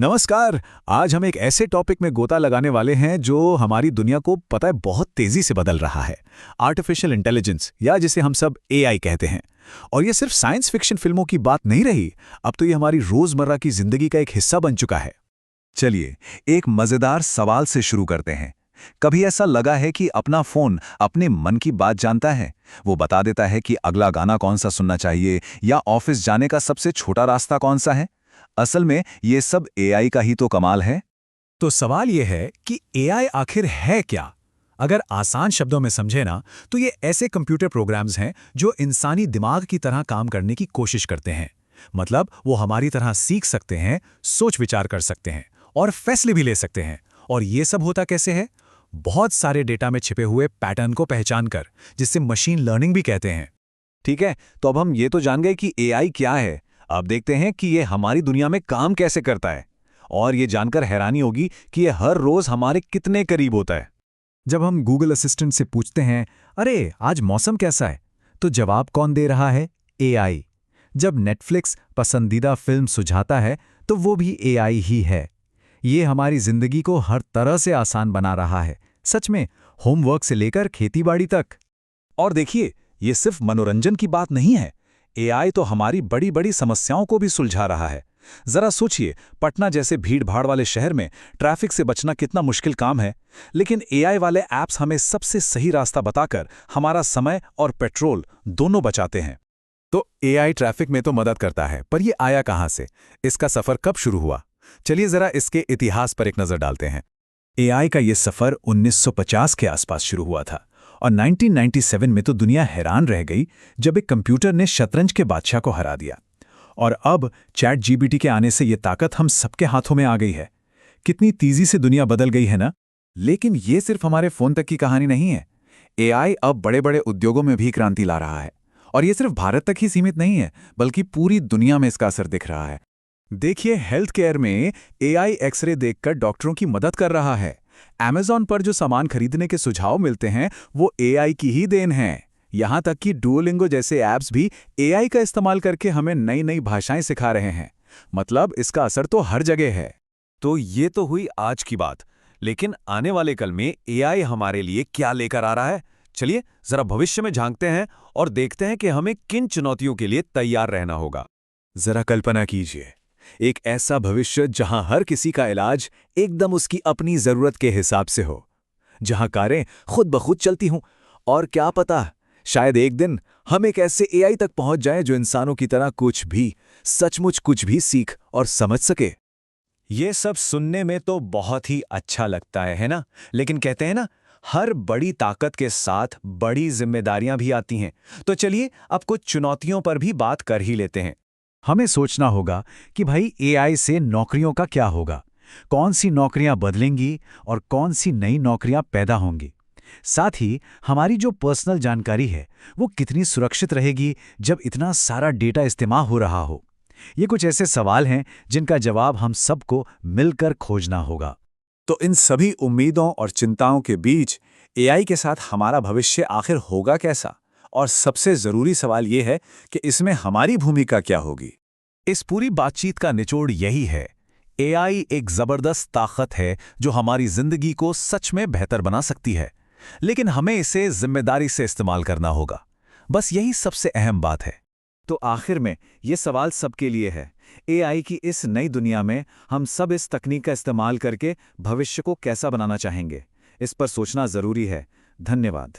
नमस्कार। आज हम एक ऐसे टॉपिक में गोता लगाने वाले हैं जो हमारी दुनिया को पता है बहुत तेजी से बदल रहा है। आर्टिफिशियल इंटेलिजेंस या जिसे हम सब एआई कहते हैं। और ये सिर्फ साइंस फिक्शन फिल्मों की बात नहीं रही, अब तो ये हमारी रोजमर्रा की जिंदगी का एक हिस्सा बन चुका है। चलिए, एक मजेदार सवाल से शुरू करते हैं। कभी ऐसा लगा है कि अपना फोन अपने मन की बात जानता है? वो बता देता है कि अगला गाना कौन सा सुनना चाहिए या ऑफिस जाने का सबसे छोटा रास्ता कौन सा है? असल में ये सब एआई का ही तो कमाल है। तो सवाल ये है कि एआई आखिर है क्या? अगर आसान शब्दों में समझे ना, तो ये ऐसे कंप्यूटर प्रोग्राम्स हैं जो इंसानी दिमाग की तरह काम करने की कोशिश करते हैं। मतलब वो हमारी तरह सीख सकते हैं, सोच विचार कर सकते हैं और फैसले भी ले सकते हैं। और ये सब होता कैसे है? बहुत सारे डेटा में छिपे हुए पैटर्न को पहचान कर, जिससे मशीन लर्निंग भी कहते हैं। ठीक है, तो अब हम ये तो जान गए कि एआई क्या है। अब देखते हैं कि ये हमारी दुनिया में काम कैसे करता है। और ये जानकर हैरानी होगी कि ये हर रोज हमारे कितने करीब होता है। जब हम गूगल असिस्टेंट से पूछते हैं, अरे आज मौसम कैसा है, तो जवाब कौन दे रहा है? एआई। जब नेटफ्लिक्स पसंदीदा फिल्म सुझाता है, तो वो भी एआई ही है। ये हमारी जिंदगी को हर तरह से आसान बना रहा है, सच में, होमवर्क से लेकर खेतीबाड़ी तक। और देखिए, ये सिर्फ मनोरंजन की बात नहीं है। एआई तो हमारी बड़ी बड़ी समस्याओं को भी सुलझा रहा है। जरा सोचिए, पटना जैसे भीड़-भाड़ वाले शहर में ट्रैफिक से बचना कितना मुश्किल काम है, लेकिन एआई वाले ऐप्स हमें सबसे सही रास्ता बताकर हमारा समय और पेट्रोल दोनों बचाते हैं। तो एआई ट्रैफिक में तो मदद करता है, पर ये आया कहाँ से? इसका सफर कब शुरू हुआ? चलिए जरा इसके इतिहास पर एक नजर डालते हैं। एआई का ये सफर 1950 के आसपास शुरू हुआ था और 1997 में तो दुनिया हैरान रह गई जब एक कंप्यूटर ने शतरंज के बादशाह को हरा दिया। और अब चैट जीपीटी के आने से ये ताकत हम सबके हाथों में आ गई है। कितनी तेजी से दुनिया बदल गई है ना? लेकिन ये सिर्फ हमारे फोन तक की कहानी नहीं है। एआई अब बड़े बड़े उद्योगों में भी क्रांति ला रहा है। और ये सिर्फ भारत तक ही सीमित नहीं है, बल्कि पूरी दुनिया में इसका असर दिख रहा है। देखिए, हेल्थ केयर में एआई एक्सरे देखकर डॉक्टरों की मदद कर रहा है। अमेज़न पर जो सामान खरीदने के सुझाव मिलते हैं, वो एआई की ही देन है। यहाँ तक कि डुओलिंगो जैसे ऐप्स भी एआई का इस्तेमाल करके हमें नई नई भाषाएं सिखा रहे हैं। मतलब इसका असर तो हर जगह है। तो ये तो हुई आज की बात, लेकिन आने वाले कल में एआई हमारे लिए क्या लेकर आ रहा है? चलिए जरा भविष्य में झांकते हैं और देखते हैं कि हमें किन चुनौतियों के लिए तैयार रहना होगा। जरा कल्पना कीजिए, एक ऐसा भविष्य जहां हर किसी का इलाज एकदम उसकी अपनी जरूरत के हिसाब से हो, जहां कारें खुद ब खुद चलती हों, और क्या पता, शायद एक दिन हम एक ऐसे एआई तक पहुंच जाएं जो इंसानों की तरह कुछ भी, सचमुच कुछ भी सीख और समझ सके। ये सब सुनने में तो बहुत ही अच्छा लगता है ना? लेकिन कहते हैं ना, हर बड़ी ताकत के साथ बड़ी जिम्मेदारियां भी आती हैं। तो चलिए अब कुछ चुनौतियों पर भी बात कर ही लेते हैं। हमें सोचना होगा कि भाई एआई से नौकरियों का क्या होगा, कौन सी नौकरियां बदलेंगी और कौन सी नई नौकरियां पैदा होंगी। साथ ही हमारी जो पर्सनल जानकारी है वो कितनी सुरक्षित रहेगी जब इतना सारा डेटा इस्तेमाल हो रहा हो। ये कुछ ऐसे सवाल हैं जिनका जवाब हम सबको मिलकर खोजना होगा। तो इन सभी उम्मीदों और चिंताओं के बीच एआई के साथ हमारा भविष्य आखिर होगा कैसा? और सबसे जरूरी सवाल ये है कि इसमें हमारी भूमिका क्या होगी? इस पूरी बातचीत का निचोड़ यही है, एआई एक जबरदस्त ताकत है जो हमारी जिंदगी को सच में बेहतर बना सकती है, लेकिन हमें इसे जिम्मेदारी से इस्तेमाल करना होगा। बस यही सबसे अहम बात है। तो आखिर में ये सवाल सबके लिए है, एआई की इस नई दुनिया में हम सब इस तकनीक का इस्तेमाल करके भविष्य को कैसा बनाना चाहेंगे? इस पर सोचना जरूरी है। धन्यवाद।